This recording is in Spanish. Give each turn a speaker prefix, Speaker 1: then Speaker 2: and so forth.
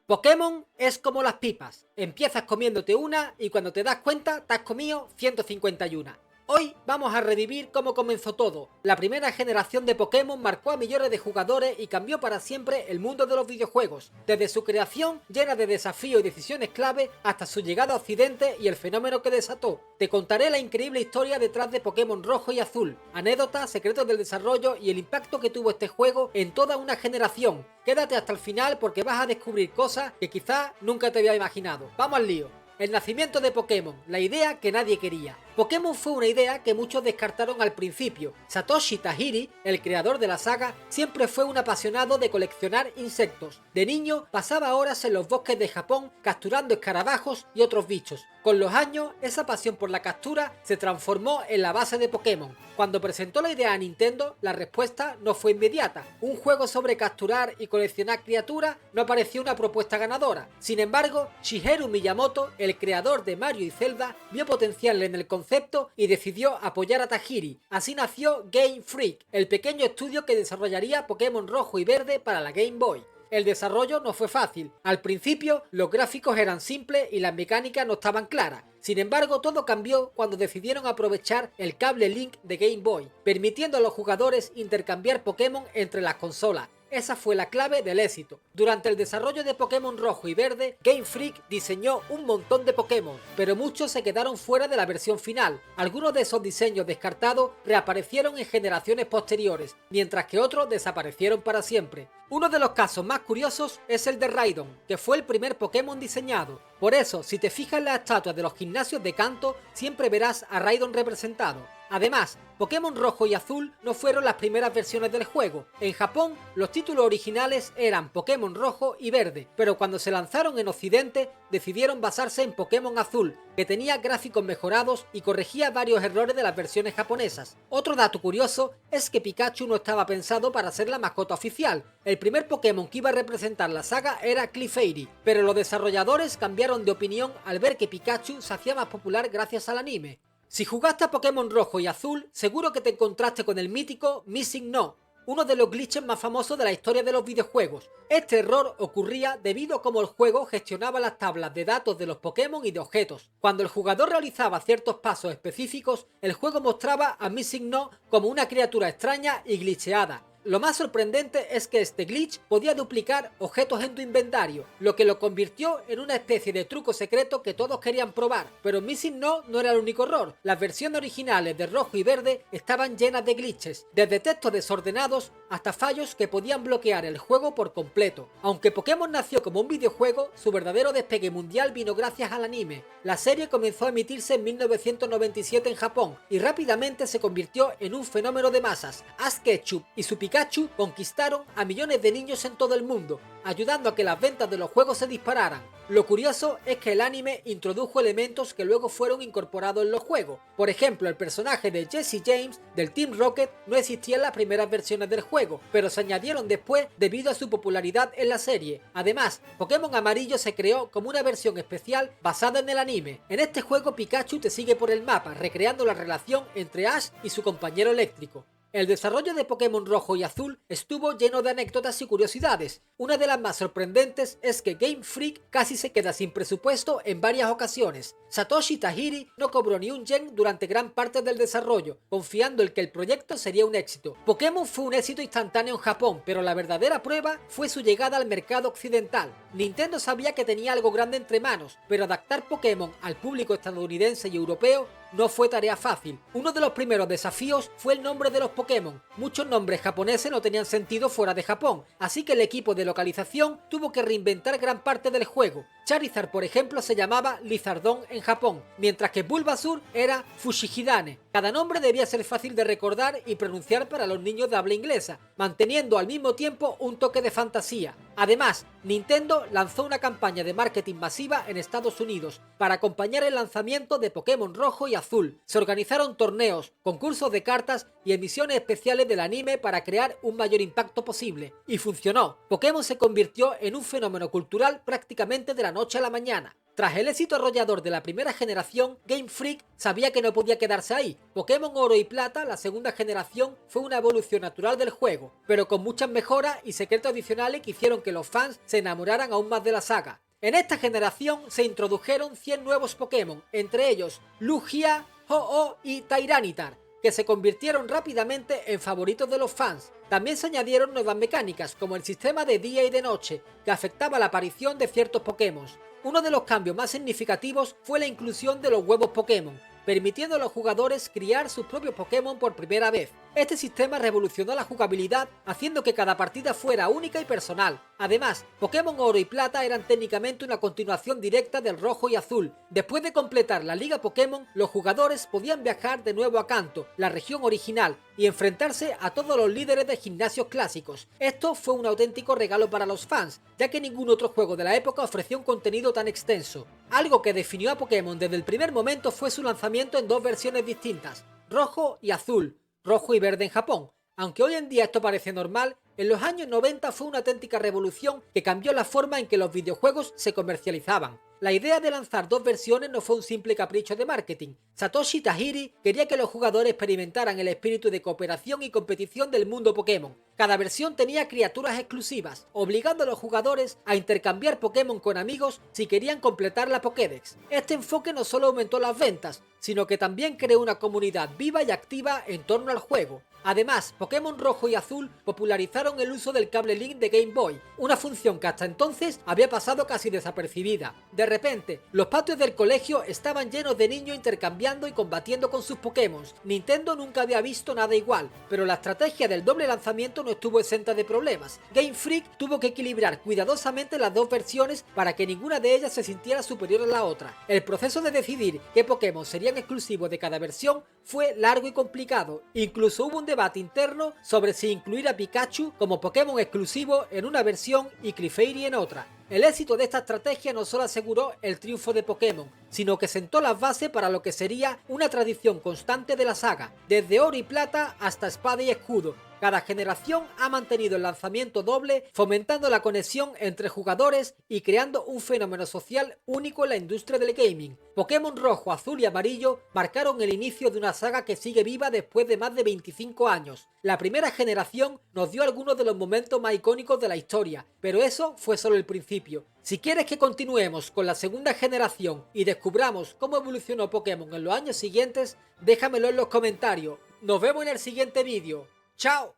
Speaker 1: Pokémon es como las pipas. Empiezas comiéndote una y cuando te das cuenta te has comido 151. Hoy vamos a revivir cómo comenzó todo. La primera generación de Pokémon marcó a millones de jugadores y cambió para siempre el mundo de los videojuegos. Desde su creación, llena de desafíos y decisiones clave, hasta su llegada a Occidente y el fenómeno que desató. Te contaré la increíble historia detrás de Pokémon Rojo y Azul, anécdotas, secretos del desarrollo y el impacto que tuvo este juego en toda una generación. Quédate hasta el final porque vas a descubrir cosas que quizás nunca te había imaginado. ¡Vamos al lío! El nacimiento de Pokémon, la idea que nadie quería. Pokémon fue una idea que muchos descartaron al principio. Satoshi Tajiri, el creador de la saga, siempre fue un apasionado de coleccionar insectos. De niño pasaba horas en los bosques de Japón capturando escarabajos y otros bichos. Con los años, esa pasión por la captura se transformó en la base de Pokémon. Cuando presentó la idea a Nintendo, la respuesta no fue inmediata. Un juego sobre capturar y coleccionar criaturas no pareció una propuesta ganadora. Sin embargo, Shigeru Miyamoto, el creador de Mario y Zelda, vio potencial en el concepto y decidió apoyar a Tajiri. Así nació Game Freak, el pequeño estudio que desarrollaría Pokémon Rojo y Verde para la Game Boy. El desarrollo no fue fácil. Al principio, los gráficos eran simples y las mecánicas no estaban claras. Sin embargo, todo cambió cuando decidieron aprovechar el cable Link de Game Boy, permitiendo a los jugadores intercambiar Pokémon entre las consolas. Esa fue la clave del éxito. Durante el desarrollo de Pokémon Rojo y Verde, Game Freak diseñó un montón de Pokémon, pero muchos se quedaron fuera de la versión final. Algunos de esos diseños descartados reaparecieron en generaciones posteriores, mientras que otros desaparecieron para siempre. Uno de los casos más curiosos es el de Raidon, que fue el primer Pokémon diseñado. Por eso, si te fijas en las estatuas de los gimnasios de Kanto, siempre verás a Raidon representado. Además, Pokémon Rojo y Azul no fueron las primeras versiones del juego. En Japón, los títulos originales eran Pokémon Rojo y Verde, pero cuando se lanzaron en Occidente, decidieron basarse en Pokémon Azul, que tenía gráficos mejorados y corregía varios errores de las versiones japonesas. Otro dato curioso es que Pikachu no estaba pensado para ser la mascota oficial. El primer Pokémon que iba a representar la saga era Clefairy, pero los desarrolladores cambiaron de opinión al ver que Pikachu se hacía más popular gracias al anime. Si jugaste a Pokémon Rojo y Azul, seguro que te encontraste con el mítico Missing No, uno de los glitches más famosos de la historia de los videojuegos. Este error ocurría debido a cómo el juego gestionaba las tablas de datos de los Pokémon y de objetos. Cuando el jugador realizaba ciertos pasos específicos, el juego mostraba a Missing No como una criatura extraña y glitcheada. Lo más sorprendente es que este glitch podía duplicar objetos en tu inventario, lo que lo convirtió en una especie de truco secreto que todos querían probar. Pero Missing No era el único error. Las versiones originales de Rojo y Verde estaban llenas de glitches, desde textos desordenados hasta fallos que podían bloquear el juego por completo. Aunque Pokémon nació como un videojuego, su verdadero despegue mundial vino gracias al anime. La serie comenzó a emitirse en 1997 en Japón y rápidamente se convirtió en un fenómeno de masas. Ash Ketchum y su Pikachu conquistaron a millones de niños en todo el mundo, ayudando a que las ventas de los juegos se dispararan. Lo curioso es que el anime introdujo elementos que luego fueron incorporados en los juegos. Por ejemplo, el personaje de Jesse James del Team Rocket no existía en las primeras versiones del juego, pero se añadieron después debido a su popularidad en la serie. Además, Pokémon Amarillo se creó como una versión especial basada en el anime. En este juego Pikachu te sigue por el mapa, recreando la relación entre Ash y su compañero eléctrico. El desarrollo de Pokémon Rojo y Azul estuvo lleno de anécdotas y curiosidades. Una de las más sorprendentes es que Game Freak casi se queda sin presupuesto en varias ocasiones. Satoshi Tajiri no cobró ni un yen durante gran parte del desarrollo, confiando en que el proyecto sería un éxito. Pokémon fue un éxito instantáneo en Japón, pero la verdadera prueba fue su llegada al mercado occidental. Nintendo sabía que tenía algo grande entre manos, pero adaptar Pokémon al público estadounidense y europeo no fue tarea fácil. Uno de los primeros desafíos fue el nombre de los Pokémon. Muchos nombres japoneses no tenían sentido fuera de Japón, así que el equipo de localización tuvo que reinventar gran parte del juego. Charizard, por ejemplo, se llamaba Lizardon en Japón, mientras que Bulbasaur era Fushigidane. Cada nombre debía ser fácil de recordar y pronunciar para los niños de habla inglesa, manteniendo al mismo tiempo un toque de fantasía. Además, Nintendo lanzó una campaña de marketing masiva en Estados Unidos para acompañar el lanzamiento de Pokémon Rojo y Azul. Se organizaron torneos, concursos de cartas y y emisiones especiales del anime para crear un mayor impacto posible. Y funcionó. Pokémon se convirtió en un fenómeno cultural prácticamente de la noche a la mañana. Tras el éxito arrollador de la primera generación, Game Freak sabía que no podía quedarse ahí. Pokémon Oro y Plata, la segunda generación, fue una evolución natural del juego, pero con muchas mejoras y secretos adicionales que hicieron que los fans se enamoraran aún más de la saga. En esta generación se introdujeron 100 nuevos Pokémon, entre ellos Lugia, Ho-Oh y Tyranitar, que se convirtieron rápidamente en favoritos de los fans. También se añadieron nuevas mecánicas, como el sistema de día y de noche, que afectaba la aparición de ciertos Pokémon. Uno de los cambios más significativos fue la inclusión de los huevos Pokémon, permitiendo a los jugadores criar sus propios Pokémon por primera vez. Este sistema revolucionó la jugabilidad, haciendo que cada partida fuera única y personal. Además, Pokémon Oro y Plata eran técnicamente una continuación directa del Rojo y Azul. Después de completar la Liga Pokémon, los jugadores podían viajar de nuevo a Kanto, la región original, y enfrentarse a todos los líderes de gimnasios clásicos. Esto fue un auténtico regalo para los fans, ya que ningún otro juego de la época ofrecía un contenido tan extenso. Algo que definió a Pokémon desde el primer momento fue su lanzamiento en dos versiones distintas, Rojo y Azul, Rojo y Verde en Japón. Aunque hoy en día esto parece normal, en los años 90 fue una auténtica revolución que cambió la forma en que los videojuegos se comercializaban. La idea de lanzar dos versiones no fue un simple capricho de marketing. Satoshi Tajiri quería que los jugadores experimentaran el espíritu de cooperación y competición del mundo Pokémon. Cada versión tenía criaturas exclusivas, obligando a los jugadores a intercambiar Pokémon con amigos si querían completar la Pokédex. Este enfoque no solo aumentó las ventas, sino que también creó una comunidad viva y activa en torno al juego. Además, Pokémon Rojo y Azul popularizaron el uso del cable Link de Game Boy, una función que hasta entonces había pasado casi desapercibida. De repente, los patios del colegio estaban llenos de niños intercambiando y combatiendo con sus Pokémon. Nintendo nunca había visto nada igual, pero la estrategia del doble lanzamiento no estuvo exenta de problemas. Game Freak tuvo que equilibrar cuidadosamente las dos versiones para que ninguna de ellas se sintiera superior a la otra. El proceso de decidir qué Pokémon serían exclusivos de cada versión fue largo y complicado. Incluso hubo un debate interno sobre si incluir a Pikachu como Pokémon exclusivo en una versión y Clefairy en otra. El éxito de esta estrategia no solo aseguró el triunfo de Pokémon, sino que sentó las bases para lo que sería una tradición constante de la saga, desde Oro y Plata hasta Espada y Escudo. Cada generación ha mantenido el lanzamiento doble, fomentando la conexión entre jugadores y creando un fenómeno social único en la industria del gaming. Pokémon Rojo, Azul y Amarillo marcaron el inicio de una saga que sigue viva después de más de 25 años. La primera generación nos dio algunos de los momentos más icónicos de la historia, pero eso fue solo el principio. Si quieres que continuemos con la segunda generación y descubramos cómo evolucionó Pokémon en los años siguientes, déjamelo en los comentarios. Nos vemos en el siguiente vídeo. ¡Chao!